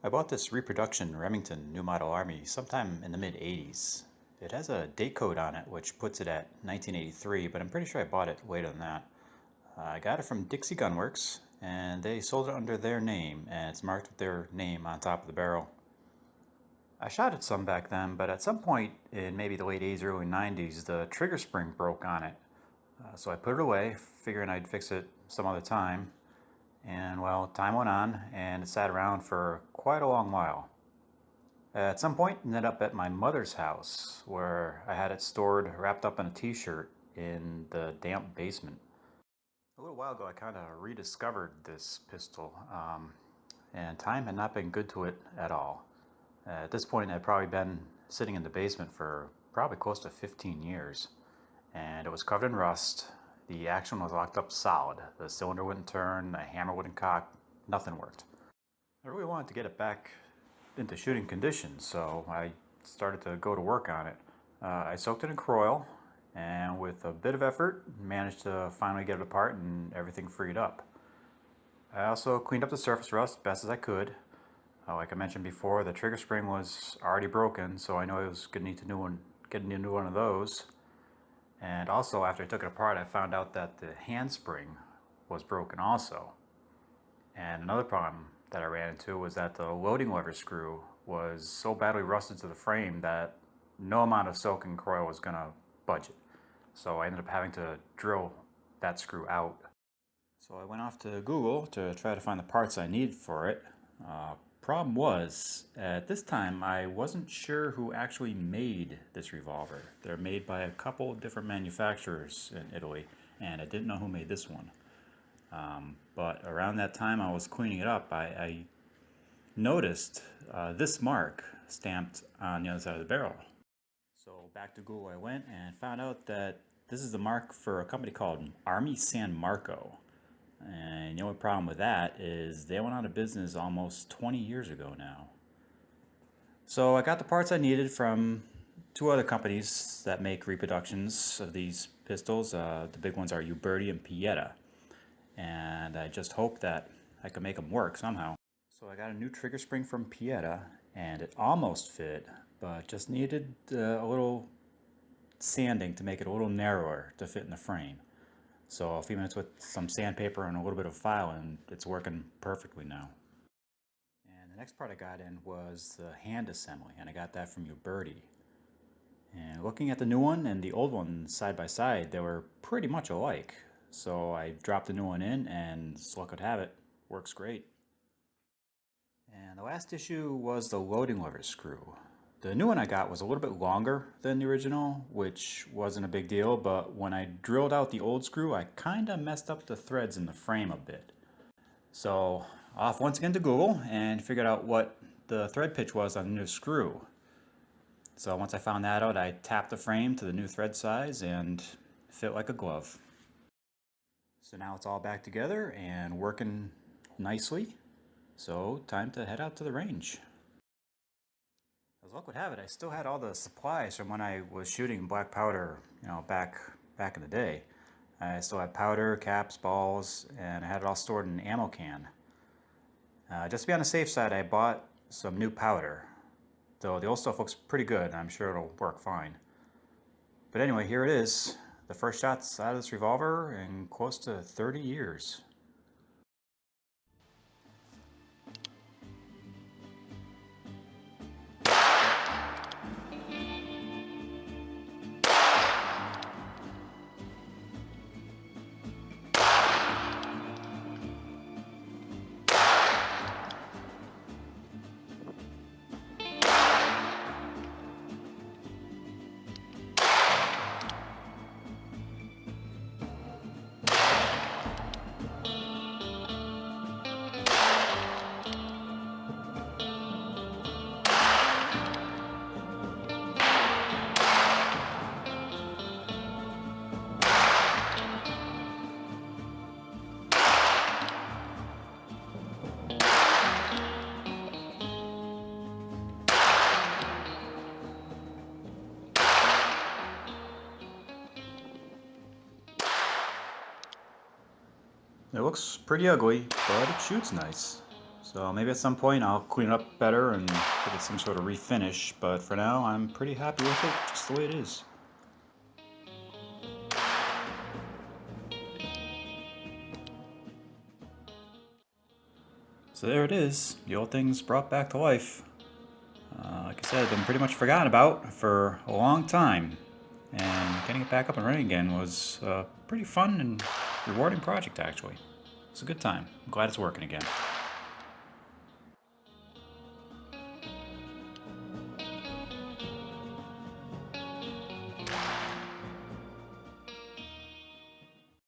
I bought this Reproduction Remington New Model Army sometime in the mid-80s. It has a date code on it which puts it at 1983, but I'm pretty sure I bought it later than that. I got it from Dixie Gun Works, and they sold it under their name, and it's marked with their name on top of the barrel. I shot it some back then, but at some point in maybe the late 80s, early 90s, the trigger spring broke on it. So I put it away, figuring I'd fix it some other time. And well, time went on, and it sat around for quite a long while. At some point, it ended up at my mother's house, where I had it stored, wrapped up in a t-shirt in the damp basement. A little while ago, I kind of rediscovered this pistol, and time had not been good to it at all. At this point, it had probably been sitting in the basement for probably close to 15 years, and it was covered in rust. The action was locked up solid. The cylinder wouldn't turn, the hammer wouldn't cock, nothing worked. I really wanted to get it back into shooting condition, so I started to go to work on it. I soaked it in Croil, and with a bit of effort, managed to finally get it apart and everything freed up. I also cleaned up the surface rust best as I could. Like I mentioned before, the trigger spring was already broken, so I know I was going to need to get a new one of those. And also, after I took it apart, I found out that the handspring was broken also. And another problem that I ran into was that the loading lever screw was so badly rusted to the frame that no amount of soaking Croil was going to budge it. So I ended up having to drill that screw out. So I went off to Google to try to find the parts I needed for it. Problem was, at this time, I wasn't sure who actually made this revolver. They're made by a couple of different manufacturers in Italy, and I didn't know who made this one. But around that time I was cleaning it up, I noticed this mark stamped on the other side of the barrel. So back to Google I went and found out that this is the mark for a company called Army San Marco. And the only problem with that is they went out of business almost 20 years ago now. So I got the parts I needed from two other companies that make reproductions of these pistols. The big ones are Uberti and Pieta. And I just hoped that I could make them work somehow. So I got a new trigger spring from Pieta, and it almost fit, but just needed a little sanding to make it a little narrower to fit in the frame. So a few minutes with some sandpaper and a little bit of file, and it's working perfectly now. And the next part I got in was the hand assembly, and I got that from Uberti. And looking at the new one and the old one side by side, they were pretty much alike. So I dropped the new one in, and as luck would have it, works great. And the last issue was the loading lever screw. The new one I got was a little bit longer than the original, which wasn't a big deal, but when I drilled out the old screw, I kind of messed up the threads in the frame a bit. So off once again to Google and figured out what the thread pitch was on the new screw. So once I found that out, I tapped the frame to the new thread size and it fit like a glove. So now it's all back together and working nicely. So time to head out to the range. As luck would have it, I still had all the supplies from when I was shooting black powder, back in the day. I still had powder, caps, balls, and I had it all stored in an ammo can. Just to be on the safe side, I bought some new powder. Though the old stuff looks pretty good, I'm sure it'll work fine. But anyway, here it is. The first shots out of this revolver in close to 30 years. It looks pretty ugly, but it shoots nice. So maybe at some point I'll clean it up better and give it some sort of refinish, but for now I'm pretty happy with it just the way it is. So there it is, the old thing's brought back to life. Like I said, it's been pretty much forgotten about for a long time, and getting it back up and running again was a pretty fun and rewarding project actually. It's a good time. I'm glad it's working again.